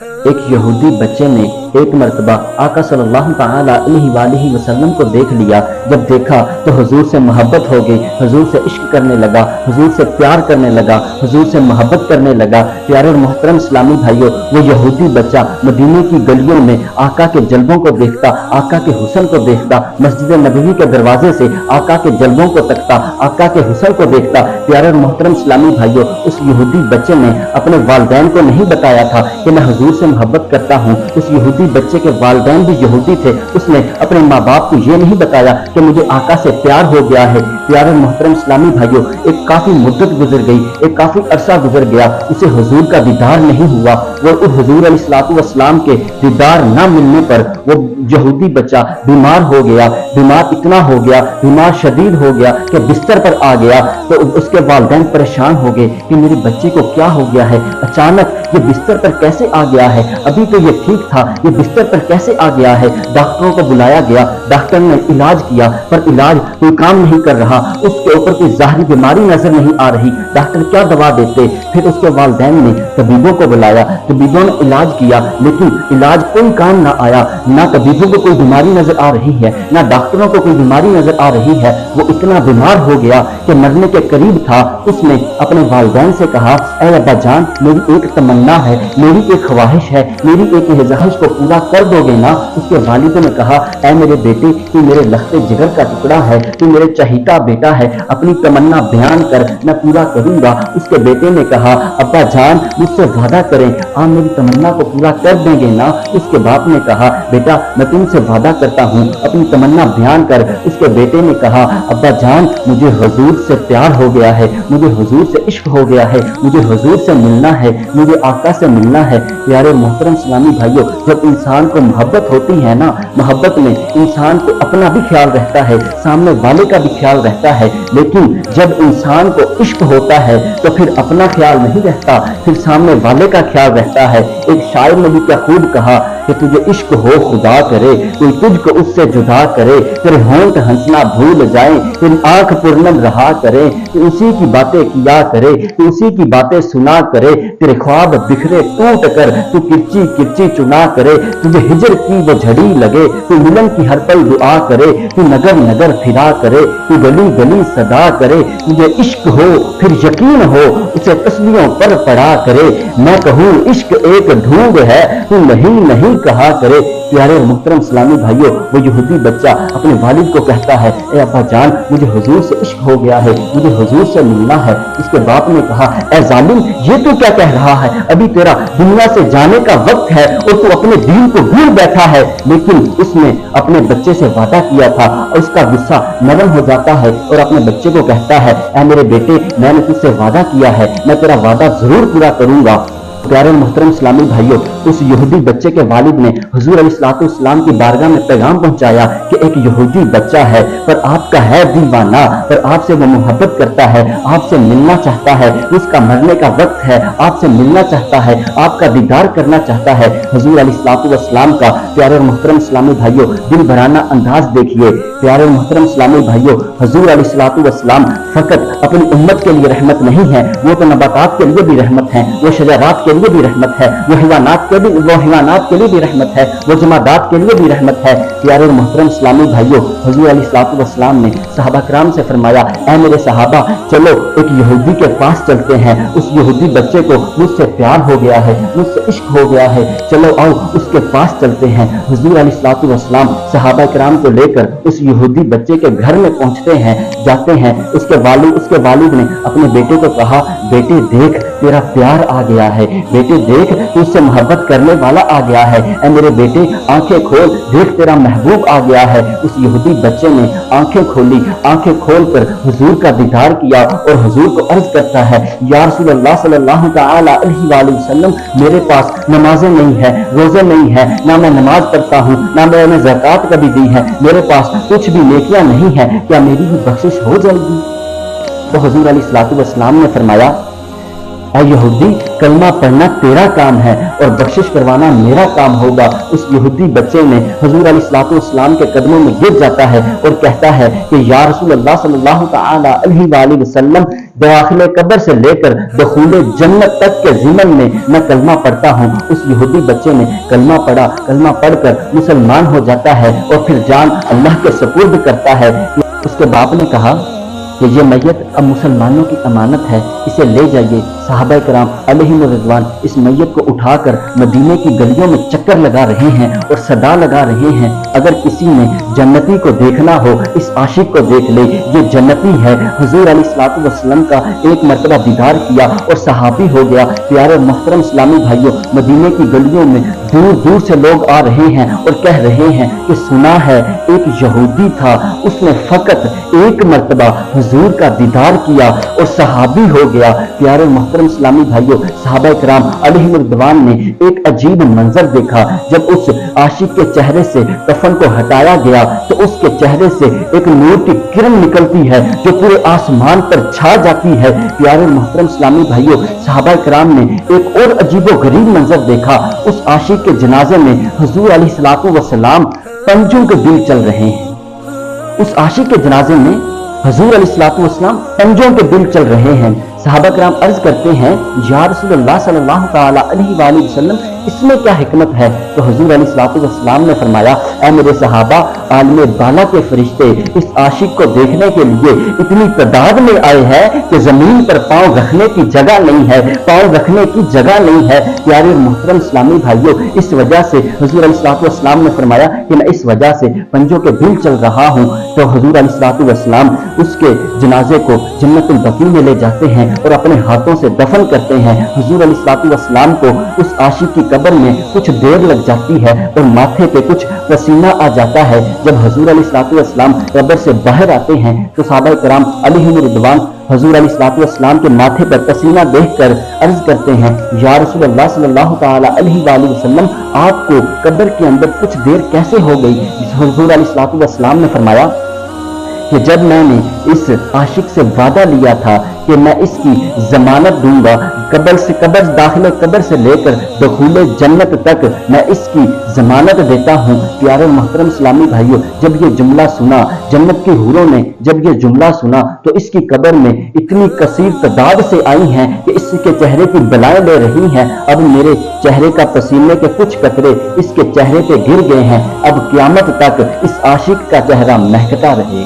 ایک یہودی بچے نے ایک مرتبہ آقا صلی اللہ تعالی علیہ وآلہ وسلم کو دیکھ لیا۔ جب دیکھا تو حضور سے محبت ہو گئی، حضور سے عشق کرنے لگا، حضور سے پیار کرنے لگا، حضور سے محبت کرنے لگا۔ پیارے اور محترم اسلامی بھائیوں، وہ یہودی بچہ مدینے کی گلیوں میں آقا کے جلووں کو دیکھتا، آقا کے حسن کو دیکھتا، مسجد نبوی کے دروازے سے آقا کے جلووں کو تکتا، آقا کے حسن کو دیکھتا۔ پیارے اور محترم اسلامی بھائیوں، اس یہودی بچے نے اپنے والدین کو نہیں بتایا تھا کہ میں حضور سے محبت کرتا ہوں۔ اس یہودی بچے کے والدین بھی یہودی تھے، اس نے اپنے ماں باپ کو یہ نہیں بتایا کہ مجھے آقا سے پیار ہو گیا ہے۔ پیارے محترم اسلامی بھائیوں، ایک کافی مدت گزر گئی، ایک کافی عرصہ گزر گیا، اسے حضور کا دیدار نہیں ہوا۔ وہ حضور علیہ الصلوۃ والسلام کے دیدار نہ ملنے پر وہ یہودی بچہ بیمار ہو گیا، بیمار اتنا ہو گیا، بیمار شدید ہو گیا کہ بستر پر آ گیا۔ تو اس کے والدین پریشان ہو گئے کہ میرے بچے کو کیا ہو گیا ہے، اچانک یہ بستر پر کیسے آ گیا ہے، ابھی تو یہ ٹھیک تھا، یہ بستر پر کیسے آ گیا ہے۔ ڈاکٹروں کو بلایا گیا، ڈاکٹر نے علاج کیا پر علاج کوئی کام نہیں کر رہا، اس کے اوپر کوئی ظاہری بیماری نظر نہیں آ رہی، ڈاکٹر کیا دوا دیتے۔ پھر اس کے والدین نے طبیبوں کو بلایا، طبیبوں نے علاج کیا لیکن علاج کوئی کام نہ آیا، نہ طبیبوں کو کوئی بیماری نظر آ رہی ہے، نہ ڈاکٹروں کو کوئی بیماری نظر آ رہی ہے۔ وہ اتنا بیمار ہو گیا کہ مرنے کے قریب تھا۔ اس نے اپنے والدین سے کہا، اے ابا جان، میری ایک تمنا ہے، میری ایک خواہش ہے، میری ایک خواہش کو پورا کر دو گے نا؟ اس کے والد نے کہا، اے میرے بیٹے، تو میرے لخت جگر کا ٹکڑا ہے، تو میرے چہیتا بیٹا ہے، اپنی تمنا بیان کر، میں پورا کروں گا۔ اس کے بیٹے نے کہا، ابا جان مجھ سے وعدہ کریں، آپ میری تمنا کو پورا کر دیں گے نا؟ اس کے باپ نے کہا، بیٹا میں تم سے وعدہ کرتا ہوں، اپنی تمنا بیان کر۔ اس کے بیٹے نے کہا، ابا جان مجھے حضور سے پیار ہو گیا ہے، مجھے حضور سے عشق ہو گیا ہے، مجھے حضور سے ملنا ہے، مجھے آقا سے ملنا ہے۔ پیارے محترم اسلامی بھائیوں، جب انسان کو محبت ہوتی ہے نا، محبت میں انسان کو اپنا بھی خیال رہتا ہے، سامنے والے کا بھی خیال رہتا ہے، لیکن جب انسان کو عشق ہوتا ہے تو پھر اپنا خیال نہیں رہتا، پھر سامنے والے کا خیال رہتا ہے۔ ایک شاعر نے بھی کیا خوب کہا کہ تجھے عشق ہو خدا کرے، کوئی تجھ کو اس سے جدا کرے، تیرے ہونٹ ہنسنا بھول جائیں، تیری آنکھ پرنم رہا کرے، تو اسی کی باتیں کیا کرے، تو اسی کی باتیں سنا کرے، تیرے خواب بکھرے ٹوٹ کر تو کرچی کرچی چنا کرے، تجھے ہجر کی وہ جھڑی لگے، تو ملن کی ہر پل دعا کرے، تو نگر نگر پھرا کرے، تو گلی گلی صدا کرے، تجھے عشق ہو پھر یقین ہو، اسے تسلیوں پر پڑا کرے، میں کہوں عشق ایک ڈھونگ ہے، تو نہیں نہیں کہا کرے۔ پیارے اور محترم اسلامی بھائیوں، وہ یہودی بچہ اپنے والد کو کہتا ہے، اے ابا جان مجھے حضور سے عشق ہو گیا ہے، مجھے حضور سے ملنا ہے۔ اس کے باپ نے کہا، اے ظالم یہ تو کیا کہہ رہا ہے، ابھی تیرا دنیا سے جانے کا وقت ہے اور تو اپنے دین کو بھول بیٹھا ہے۔ لیکن اس نے اپنے بچے سے وعدہ کیا تھا اور اس کا غصہ نرم ہو جاتا ہے اور اپنے بچے کو کہتا ہے، اے میرے بیٹے میں نے تجھ سے وعدہ کیا ہے، میں تیرا وعدہ ضرور پورا کروں گا۔ پیارے محترم اسلامی بھائیوں، اس یہودی بچے کے والد نے حضور علیہ الصلوۃ والسلام کی بارگاہ میں پیغام پہنچایا کہ ایک یہودی بچہ ہے پر آپ کا ہے دیوانہ، پر آپ سے وہ محبت کرتا ہے، آپ سے ملنا چاہتا ہے، اس کا مرنے کا وقت ہے، آپ سے ملنا چاہتا ہے، آپ کا دیدار کرنا چاہتا ہے۔ حضور علیہ الصلوۃ والسلام کا پیارے اور محترم اسلامی بھائیوں دل بھرانا انداز دیکھیے۔ پیارے اور محترم اسلامی بھائیوں، حضور علیہ الصلوۃ والسلام فقط اپنی امت کے لیے رحمت نہیں ہے، وہ تو نباتات کے لیے بھی رحمت ہے، وہ شجرات کے لیے بھی رحمت ہے، وہ حیوانات کے لیے بھی رحمت ہے، وہ جمادات کے لیے بھی رحمت ہے۔ پیارے اور محترم اسلامی بھائیوں، حضور علیہ الصلوۃ والسلام نے صحابہ کرام سے فرمایا، اے میرے صحابہ چلو ایک یہودی کے پاس چلتے ہیں، اس یہودی بچے کو مجھ سے پیار ہو گیا ہے، مجھ سے عشق ہو گیا ہے، چلو آؤ اس کے پاس چلتے ہیں۔ حضور علیہ الصلوۃ والسلام صحابہ کرام کو لے کر اس یہودی بچے کے گھر میں پہنچتے ہیں، جاتے ہیں۔ اس کے والد نے اپنے بیٹے کو کہا، بیٹے دیکھ تیرا پیار آ گیا ہے، بیٹے دیکھ تو اس سے محبت کرنے والا آ گیا ہے، اے میرے بیٹے آنکھیں کھول دیکھ تیرا محبوب آ گیا ہے۔ اس یہودی بچے نے آنکھیں کھولی، آنکھیں کھول کر حضور کا دیدار کیا اور حضور کو عرض کرتا ہے، یا رسول اللہ صلی اللہ تعالی علیہ وآلہ وسلم میرے پاس نمازیں نہیں ہے، روزے نہیں ہے، نہ میں نماز پڑھتا ہوں، نہ میں نے زکوٰۃ کبھی دی ہے، میرے پاس کچھ بھی نیکیاں نہیں ہے، کیا میری بھی بخشش ہو جائے گی؟ تو حضور علیہ الصلوۃ والسلام نے فرمایا، اے یہودی کلمہ پڑھنا تیرا کام ہے اور بخشش کروانا میرا کام ہوگا۔ اس یہودی بچے نے حضور علیہ الصلوۃ والسلام کے قدموں میں گر جاتا ہے اور کہتا ہے کہ یا رسول اللہ صلی اللہ تعالی علیہ وآلہ وسلم، داخل قبر سے لے کر دخول جنت تک کے ضمن میں میں کلمہ پڑھتا ہوں۔ اس یہودی بچے نے کلمہ پڑھا، کلمہ پڑھ کر مسلمان ہو جاتا ہے اور پھر جان اللہ کے سپرد کرتا ہے۔ اس کے باپ نے کہا کہ یہ میت اب مسلمانوں کی امانت ہے، اسے لے جائیے۔ صحابہ کرام علیہم رضوان اس میت کو اٹھا کر مدینے کی گلیوں میں چکر لگا رہے ہیں اور صدا لگا رہے ہیں، اگر کسی نے جنتی کو دیکھنا ہو اس عاشق کو دیکھ لے، یہ جنتی ہے۔ حضور علیہ الصلوۃ والسلام کا ایک مرتبہ دیدار کیا اور صحابی ہو گیا۔ پیارے محترم اسلامی بھائیوں، مدینے کی گلیوں میں دور دور سے لوگ آ رہے ہیں اور کہہ رہے ہیں کہ سنا ہے ایک یہودی تھا، اس نے فقط ایک مرتبہ حضور کا دیدار کیا اور صحابی ہو گیا۔ پیارے محترم اسلامی بھائیوں، صحابہ کرام علیہم رضوان نے ایک عجیب منظر دیکھا۔ جب اس عاشق کے چہرے سے کفن کو ہٹایا گیا تو اس کے چہرے سے ایک نور کی کرن نکلتی ہے جو پورے آسمان پر چھا جاتی ہے۔ پیارے محترم اسلامی بھائیوں، صحابہ کرام نے ایک اور عجیب و غریب منظر دیکھا۔ اس عاشق کے جنازے میں حضور علیہ الصلوۃ والسلام پنجوں کے بل چل رہے ہیں۔ اس عاشق کے جنازے میں حضور علیہ الصلوۃ والسلام پنجوں کے بل چل رہے ہیں۔ صحابہ کرام عرض کرتے ہیں یا رسول اللہ صلی اللہ تعالی علیہ وآلہ وسلم، اس میں کیا حکمت ہے؟ تو حضور علیہ الصلوۃ والسلام نے فرمایا، اے میرے صحابہ، عالم بالا کے فرشتے اس عاشق کو دیکھنے کے لیے اتنی تعداد میں آئے ہیں کہ زمین پر پاؤں رکھنے کی جگہ نہیں ہے، پاؤں رکھنے کی جگہ نہیں ہے۔ پیارے محترم اسلامی بھائیوں، اس وجہ سے حضور علیہ الصلوۃ والسلام نے فرمایا کہ میں اس وجہ سے پنجوں کے بل چل رہا ہوں۔ تو حضور علیہ الصلوۃ والسلام اس کے جنازے کو جنت البقیع میں لے جاتے ہیں اور اپنے ہاتھوں سے دفن کرتے ہیں۔ حضور علیہ الصلوۃ والسلام کو اس عاشق کی قبر میں کچھ دیر لگ جاتی ہے اور ماتھے پہ کچھ پسینہ آ جاتا ہے۔ جب حضور علیہ الصلوۃ والسلام قبر سے باہر آتے ہیں تو صحابہ کرام علیہم رضوان حضور علیہ الصلوۃ والسلام کے ماتھے پر پسینہ دیکھ کر عرض کرتے ہیں یا رسول اللہ صلی اللہ تعالی علیہ وآلہ وسلم، آپ کو قبر کے اندر کچھ دیر کیسے ہو گئی؟ حضور علیہ الصلوۃ والسلام نے فرمایا کہ جب میں نے اس عاشق سے وعدہ لیا تھا کہ میں اس کی ضمانت دوں گا، داخل قبر سے لے کر دخول جنت تک میں اس کی ضمانت دیتا ہوں۔ پیارے محترم اسلامی بھائیوں، جب یہ جملہ سنا، جنت کی حوروں نے جب یہ جملہ سنا تو اس کی قبر میں اتنی کثیر تعداد سے آئی ہیں کہ اس کے چہرے کی بلائیں لے رہی ہیں، اب میرے چہرے کا پسینے کے کچھ قطرے اس کے چہرے پہ گر گئے ہیں، اب قیامت تک اس عاشق کا چہرہ مہکتا رہے۔